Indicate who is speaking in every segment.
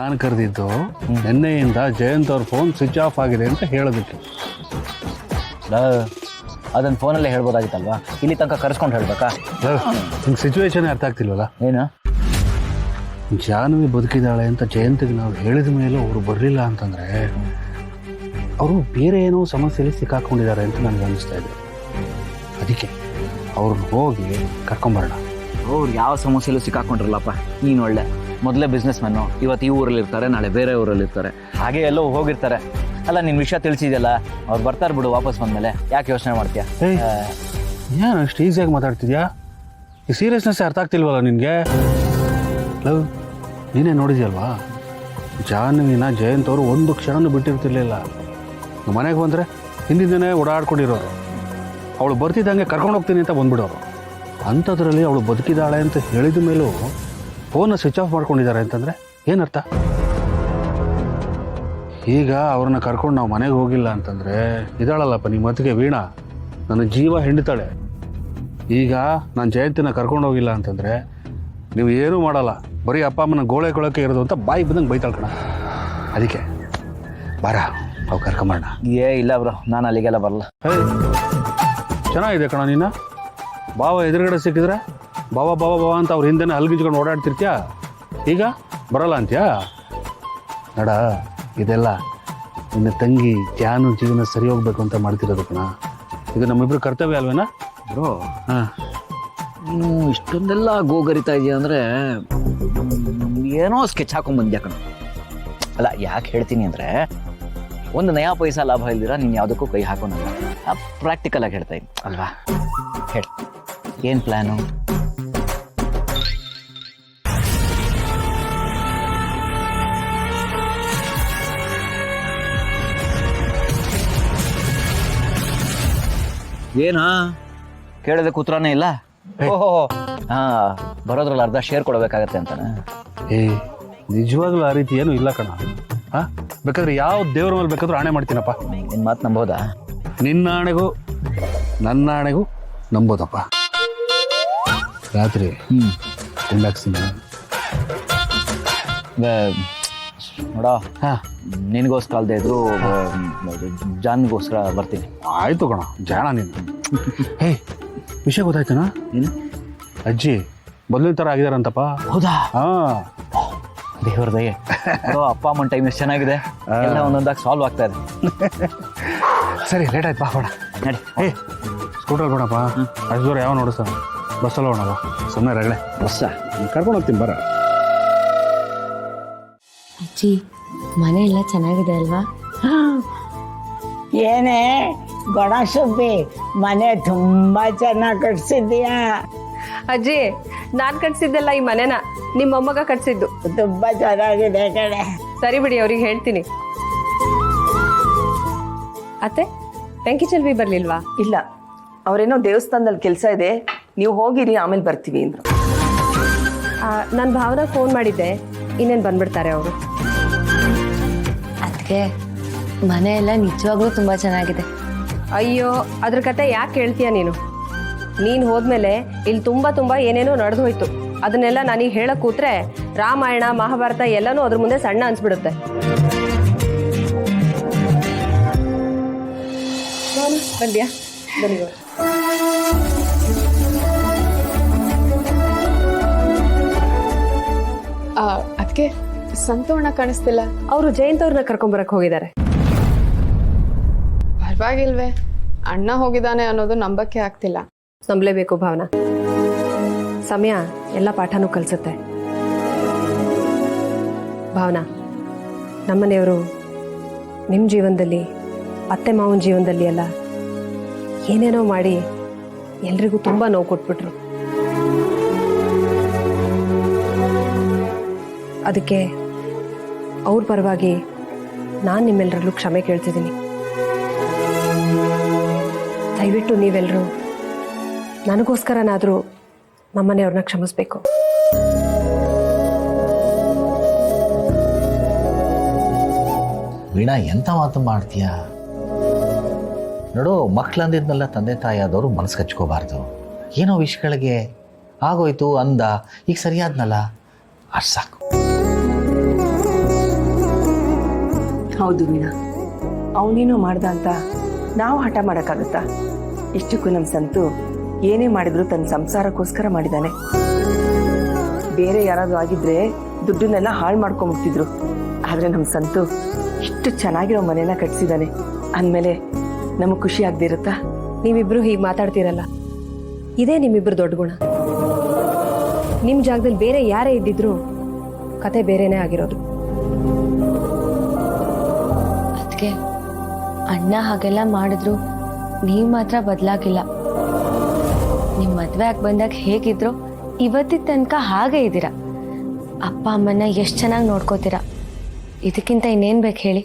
Speaker 1: ನಾನು ಕರೆದಿದ್ದು ನಿನ್ನೆಯಿಂದ ಜಯಂತ್ ಅವ್ರ ಫೋನ್ ಸ್ವಿಚ್ ಆಫ್ ಆಗಿದೆ ಅಂತ ಹೇಳೋದಕ್ಕೆ.
Speaker 2: ಅದನ್ನು ಫೋನಲ್ಲೇ ಹೇಳ್ಬೋದಾಗಿತ್ತಲ್ವಾ, ಇಲ್ಲಿ ತನಕ ಕರೆಸ್ಕೊಂಡು ಹೇಳ್ಬೇಕಾ?
Speaker 1: ನಿಮ್ಗೆ ಸಿಚುವೇಶನ್ ಅರ್ಥ ಆಗ್ತಿಲ್ವಲ್ಲ?
Speaker 2: ಏನು
Speaker 1: ಜಾನ್ವಿ ಬದುಕಿದ್ದಾಳೆ ಅಂತ ಜಯಂತಿಗೆ ನಾವು ಹೇಳಿದ ಮೇಲೂ ಅವರು ಬರಲಿಲ್ಲ ಅಂತಂದರೆ ಅವರು ಬೇರೆ ಏನೋ ಸಮಸ್ಯೆಯಲ್ಲಿ ಸಿಕ್ಕಾಕೊಂಡಿದ್ದಾರೆ ಅಂತ ನನಗೆ ಅನಿಸ್ತಾ ಇದೆ. ಅದಕ್ಕೆ ಅವ್ರನ್ನ ಹೋಗಿ ಕರ್ಕೊಂಬರೋಣ.
Speaker 2: ಅವ್ರು ಯಾವ ಸಮಸ್ಯೆಲ್ಲೂ ಸಿಕ್ಕಾಕೊಂಡ್ರಲ್ಲಪ್ಪ. ನೀನು ಒಳ್ಳೆ ಮೊದಲೇ ಬಿಸ್ನೆಸ್ ಮ್ಯಾನು, ಇವತ್ತು ಈ ಊರಲ್ಲಿ ಇರ್ತಾರೆ, ನಾಳೆ ಬೇರೆ ಊರಲ್ಲಿ ಇರ್ತಾರೆ, ಹಾಗೆ ಎಲ್ಲೋ ಹೋಗಿರ್ತಾರೆ. ಅಲ್ಲ, ನಿನ್ನ ವಿಷಯ ತಿಳಿಸಿದೆಯಲ್ಲ, ಅವ್ರು ಬರ್ತಾರೆ ಬಿಡು ವಾಪಸ್ ಬಂದಮೇಲೆ, ಯಾಕೆ ಯೋಚನೆ ಮಾಡ್ತೀಯಾ?
Speaker 1: ಏನು ಅಷ್ಟು ಈಸಿಯಾಗಿ ಮಾತಾಡ್ತಿದ್ಯಾ? ಈ ಸೀರಿಯಸ್ನೆಸ್ ಅರ್ಥ ಆಗ್ತಿಲ್ವಲ್ಲ ನಿನಗೆ? ಲವ್, ನೀನೇ ನೋಡಿದ್ಯಲ್ವಾ, ಜಾನ್ವಿನ ಜಯಂತ್ ಅವರು ಒಂದು ಕ್ಷಣನೂ ಬಿಟ್ಟಿರ್ತಿರ್ಲಿಲ್ಲ. ಮನೆಗೆ ಬಂದರೆ ಹಿಂದಿನ ದಿನ ಓಡಾಡ್ಕೊಂಡಿರೋರು, ಅವಳು ಬರ್ತಿದ್ದಂಗೆ ಕರ್ಕೊಂಡು ಹೋಗ್ತೀನಿ ಅಂತ ಬಂದ್ಬಿಡೋರು. ಅಂಥದ್ರಲ್ಲಿ ಅವಳು ಬದುಕಿದ್ದಾಳೆ ಅಂತ ಹೇಳಿದ ಮೇಲೂ ಫೋನ್ನ ಸ್ವಿಚ್ ಆಫ್ ಮಾಡ್ಕೊಂಡಿದ್ದಾರೆ ಅಂತಂದರೆ ಏನರ್ಥ? ಈಗ ಅವ್ರನ್ನ ಕರ್ಕೊಂಡು ನಾವು ಮನೆಗೆ ಹೋಗಿಲ್ಲ ಅಂತಂದರೆ ಇದ್ದಾಳಲ್ಲಪ್ಪ ನಿಮ್ಮ ಮತ್ತಿಗೆ ವೀಣಾ, ನನ್ನ ಜೀವ ಹಿಂಡ್ತಾಳೆ. ಈಗ ನಾನು ಜಯಂತಿನ ಕರ್ಕೊಂಡು ಹೋಗಿಲ್ಲ ಅಂತಂದರೆ ನೀವು ಏನೂ ಮಾಡಲ್ಲ, ಬರೀ ಅಪ್ಪ ಅಮ್ಮನ ಗೋಳೆ ಕೊಳಕ್ಕೆ ಇರೋದು ಅಂತ ಬಾಯಿ ಬಂದಂಗೆ ಬೈತಾಳೆ ಕಣ. ಅದಕ್ಕೆ ಬಾರ ಅವು ಕರ್ಕೊಂಬರೋಣ.
Speaker 2: ಇಲ್ಲ ಬ್ರೋ, ನಾನು ಅಲ್ಲಿಗೆಲ್ಲ ಬರಲ್ಲ.
Speaker 1: ಚೆನ್ನಾಗಿದೆ ಕಣ ನೀನು. ಬಾವ ಎದುರುಗಡೆ ಸಿಕ್ಕಿದ್ರೆ ಬಾವ ಬಾವ ಬಾವ ಅಂತ ಅವ್ರ ಹಿಂದೆನೇ ಹಲ್ಗಿಂಚ್ಕೊಂಡು ಓಡಾಡ್ತಿರ್ತೀಯ, ಈಗ ಬರಲ್ಲ ಅಂತ್ಯಾ? ನಡ, ಇದೆಲ್ಲ ನಿನ್ನ ತಂಗಿ ಜಾನು ಜೀವನ ಸರಿ ಹೋಗ್ಬೇಕು ಅಂತ ಮಾಡ್ತಿರೋದು ಕಣ. ಇದು ನಮ್ಮಿಬ್ರು ಕರ್ತವ್ಯ ಅಲ್ವೇನಾ
Speaker 2: ಬ್ರೋ? ಹಾಂ, ನೀನು ಇಷ್ಟೊಂದೆಲ್ಲ ಗೋಗರಿತಾ ಇದೆಯಾ ಅಂದರೆ ಏನೋ ಸ್ಕೆಚ್ ಹಾಕೊಂಡ್ಬಂದ್ಯಾ ಕಣ. ಅಲ್ಲ, ಯಾಕೆ ಹೇಳ್ತೀನಿ ಅಂದರೆ, ಒಂದು ನಯಾ ಪೈಸಾ ಲಾಭ ಇಲ್ದಿರ ನೀನು ಯಾವುದಕ್ಕೂ ಕೈ ಹಾಕೋಣಲ್ಲ. ಪ್ರಾಕ್ಟಿಕಲ್ ಆಗಿ ಹೇಳ್ತಾ ಇದ್ದೀನಿ ಅಲ್ವಾ? ಹೇಳಿ, ಏನು ಪ್ಲ್ಯಾನು? ಏನಾ ಕೇಳೋದಕ್ಕೆ ಉತ್ತರನೇ ಇಲ್ಲ? ಓಹೋ, ಹಾಂ, ಬರೋದ್ರಲ್ಲಿ ಅರ್ಧ ಶೇರ್ ಕೊಡಬೇಕಾಗತ್ತೆ ಅಂತಾನೆ.
Speaker 1: ನಿಜವಾಗ್ಲೂ ಆ ರೀತಿ ಏನೂ ಇಲ್ಲ ಕಣ. ಹಾಂ, ಬೇಕಾದ್ರೆ ಯಾವ ದೇವ್ರ ಮೇಲೆ ಬೇಕಾದ್ರೂ ಆಣೆ ಮಾಡ್ತೀನಪ್ಪ.
Speaker 2: ನಿನ್ನ ಮಾತು ನಂಬೋದಾ?
Speaker 1: ನಿನ್ನ ಆಣೆಗೂ ನನ್ನ ಆಣೆಗೂ ನಂಬೋದಪ್ಪ. ರಾತ್ರಿ ತಿಂದಾಕ್ಸ್ತೀನಿ
Speaker 2: ನೋಡ. ಹಾಂ, ನಿನಗೋಸ್ಕರ ಅಲ್ಲದೆ ಇದ್ರು ಜಾನ್ಗೋಸ್ಕರ ಬರ್ತೀನಿ.
Speaker 1: ಆಯಿತು ಕಣ, ಜಾಣ ನೀನು. ಹೇ, ವಿಷಯ ಗೊತ್ತಾಯ್ತನ?
Speaker 2: ಏನು?
Speaker 1: ಅಜ್ಜಿ ಮೊದಲಿನ ಥರ ಆಗಿದಾರಂತಪ್ಪ.
Speaker 2: ಹೌದಾ?
Speaker 1: ಹಾಂ,
Speaker 2: ದೇವ್ರ ದಯೆ. ಅಪ್ಪ ಅಮ್ಮನ ಟೈಮ್ ಎಷ್ಟು ಚೆನ್ನಾಗಿದೆ, ಎಲ್ಲ ಒಂದೊಂದಾಗಿ ಸಾಲ್ವ್ ಆಗ್ತಾ ಇದೆ.
Speaker 1: ಸರಿ, ಲೇಟ್ ಆಯ್ತು, ಬಾ ಹೋಣ.
Speaker 2: ನಡಿ.
Speaker 1: ಸ್ಕೂಟರ್ ಬೇಡಪ್ಪ, ಅಷ್ಟು ದೂರ ಯಾವ ನೋಡಿಸ, ಬಸ್ಸಲ್ಲಿ ಹೋಗೋಣ. ಸುಮ್ಮನೆ ರಗಳೆ
Speaker 2: ಬಸ್ಸ
Speaker 1: ಕರ್ಕೊಂಡು ಹೋಗ್ತೀನಿ ಬರ.
Speaker 3: ಅಜ್ಜಿ, ಮನೆ ಎಲ್ಲ ಚೆನ್ನಾಗಿದೆ ಅಲ್ವಾ?
Speaker 4: ಏನೇ ಗಣಸುಬ್ಬಿ, ಮನೆ ತುಂಬಾ ಚೆನ್ನಾಗಿ ಕಟ್ಸಿದ್ಯಾ.
Speaker 5: ಅಜ್ಜಿ, ನಾನ್ ಕಟ್ಸಿದ್ದೆಲ್ಲ ಈ ಮನೆನ ನಿಮ್ಮ ಮೊಮ್ಮಗ ಕಟ್ಸಿದ್ದು.
Speaker 4: ತುಂಬಾ ಚೆನ್ನಾಗಿದೆ ಕಡೆ.
Speaker 5: ಸರಿ ಬಿಡಿ, ಅವ್ರಿಗೆ ಹೇಳ್ತೀನಿ. ಅತ್ತೆ, ಬೆಂಕಿ ಚೆಲ್ವಿ ಬರ್ಲಿಲ್ವಾ?
Speaker 6: ಇಲ್ಲ, ಅವರೇನೋ ದೇವಸ್ಥಾನದಲ್ಲಿ ಕೆಲಸ ಇದೆ, ನೀವು ಹೋಗಿರಿ, ಆಮೇಲೆ ಬರ್ತೀವಿ ಅಂದ್ರು.
Speaker 5: ನಾನು ಭಾವನಾ ಫೋನ್ ಮಾಡಿದ್ದೆ, ಇನ್ನೇನು ಬಂದ್ಬಿಡ್ತಾರೆ ಅವರು.
Speaker 3: ಅದಕ್ಕೆ ಮನೆ ಎಲ್ಲ ನಿಜವಾಗ್ಲೂ ತುಂಬಾ ಚೆನ್ನಾಗಿದೆ.
Speaker 5: ಅಯ್ಯೋ, ಅದ್ರ ಕತೆ ಯಾಕೆ ಹೇಳ್ತೀಯ ನೀನು? ನೀನು ಹೋದ್ಮೇಲೆ ಇಲ್ಲಿ ತುಂಬಾ ಏನೇನೋ ನಡೆದು ಹೋಯ್ತು. ಅದನ್ನೆಲ್ಲ ನಾನೀಗ ಹೇಳಕ್ ಕೂತ್ರೆ ರಾಮಾಯಣ ಮಹಾಭಾರತ ಎಲ್ಲನೂ ಅದ್ರ ಮುಂದೆ ಸಣ್ಣ ಅನ್ಸ್ಬಿಡುತ್ತೆ. ಬಂದ್ಯಾ? ಬನ್ನಿ.
Speaker 7: ಅದಕ್ಕೆ ಸಂತೋಣ ಕಾಣಿಸ್ತಿಲ್ಲ.
Speaker 5: ಅವರು ಜಯಂತ್ ಅವ್ರನ್ನ ಕರ್ಕೊಂಬರಕ್ ಹೋಗಿದ್ದಾರೆ.
Speaker 7: ಪರವಾಗಿಲ್ವೇ, ಅಣ್ಣ ಹೋಗಿದ್ದಾನೆ ಅನ್ನೋದು ನಂಬಕ್ಕೆ ಆಗ್ತಿಲ್ಲ.
Speaker 5: ನಂಬಲೇಬೇಕು ಭಾವನಾ, ಸಮಯ ಎಲ್ಲ ಪಾಠನೂ ಕಲಿಸುತ್ತೆ. ಭಾವನಾ, ನಮ್ಮನೆಯವರು ನಿಮ್ಮ ಜೀವನದಲ್ಲಿ, ಅತ್ತೆ ಮಾವನ ಜೀವನದಲ್ಲಿ ಎಲ್ಲ ಏನೇನೋ ಮಾಡಿ ಎಲ್ರಿಗೂ ತುಂಬ ನೋವು ಕೊಟ್ಬಿಟ್ರು. ಅದಕ್ಕೆ ಅವ್ರ ಪರವಾಗಿ ನಾನು ನಿಮ್ಮೆಲ್ಲರಲ್ಲೂ ಕ್ಷಮೆ ಕೇಳ್ತಿದ್ದೀನಿ. ದಯವಿಟ್ಟು ನೀವೆಲ್ಲರೂ ನನಗೋಸ್ಕರನಾದರೂ ನಮ್ಮನೆಯವ್ರನ್ನ ಕ್ಷಮಿಸ್ಬೇಕು.
Speaker 8: ವೀಣಾ, ಎಂಥ ಮಾತು ಮಾಡ್ತೀಯಾ ನೋಡು. ಮಕ್ಕಳಂದಿದ್ನೆಲ್ಲ ತಂದೆ ತಾಯಿ ಆದವರು ಮನಸ್ಸು ಹಚ್ಕೋಬಾರ್ದು. ಏನೋ ವಿಷಯಗಳಿಗೆ ಆಗೋಯ್ತು ಅಂದ, ಈಗ ಸರಿಯಾದ್ನಲ್ಲ, ಅಷ್ಟು ಸಾಕು.
Speaker 6: ಹೌದು ವೀಣಾ, ಅವನೇನೋ ಮಾಡ್ದ ಅಂತ ನಾವು ಹಠ ಮಾಡೋಕ್ಕಾಗತ್ತಾ? ಇಷ್ಟಕ್ಕೂ ನಮ್ಮ ಸಂತು ಏನೇ ಮಾಡಿದ್ರು ತನ್ನ ಸಂಸಾರಕ್ಕೋಸ್ಕರ ಮಾಡಿದ್ದಾನೆ. ಬೇರೆ ಯಾರಾದ್ರೂ ಆಗಿದ್ರೆ ದುಡ್ಡನ್ನೆಲ್ಲ ಹಾಳು ಮಾಡ್ಕೊಂಡ್ಬಿಡ್ತಿದ್ರು. ಆದ್ರೆ ನಮ್ಮ ಸಂತು ಇಷ್ಟು ಚೆನ್ನಾಗಿರೋ ಮನೇನ ಕಟ್ಸಿದ್ದಾನೆ ಅಂದಮೇಲೆ ನಮಗೆ ಖುಷಿ ಆಗದೆ ಇರುತ್ತಾ?
Speaker 5: ನೀವಿಬ್ರು ಹೀಗೆ ಮಾತಾಡ್ತೀರಲ್ಲ, ಇದೇ ನಿಮ್ಮಿಬ್ರು ದೊಡ್ಡ ಗುಣ. ನಿಮ್ಮ ಜಾಗದಲ್ಲಿ ಬೇರೆ ಯಾರೇ ಇದ್ದಿದ್ರು ಕತೆ ಬೇರೆನೇ ಆಗಿರೋದು.
Speaker 3: ಅದಕ್ಕೆ ಅಣ್ಣ ಹಾಗೆಲ್ಲ ಮಾಡಿದ್ರು ನೀವು ಮಾತ್ರ ಬದಲಾಗಿಲ್ಲ. ನಿಮ್ಮ ಮದುವೆ ಆಗಿ ಬಂದಾಗ ಹೇಗಿದ್ರು ಇವತ್ತಿನ ತನಕ ಹಾಗೆ ಇದ್ದೀರಾ. ಅಪ್ಪ ಅಮ್ಮನ ಎಷ್ಟು ಚೆನ್ನಾಗಿ ನೋಡ್ಕೋತೀರಾ. ಇದಕ್ಕಿಂತ ಇನ್ನೇನು ಬೇಕು ಹೇಳಿ?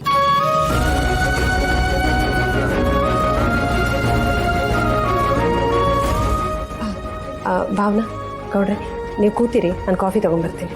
Speaker 5: ಭಾವನಾ ಗೌಡ್ರೆ, ನೀವು ಕೂತಿರಿ, ನಾನು ಕಾಫಿ ತಗೊಂಡ್ಬರ್ತೀನಿ.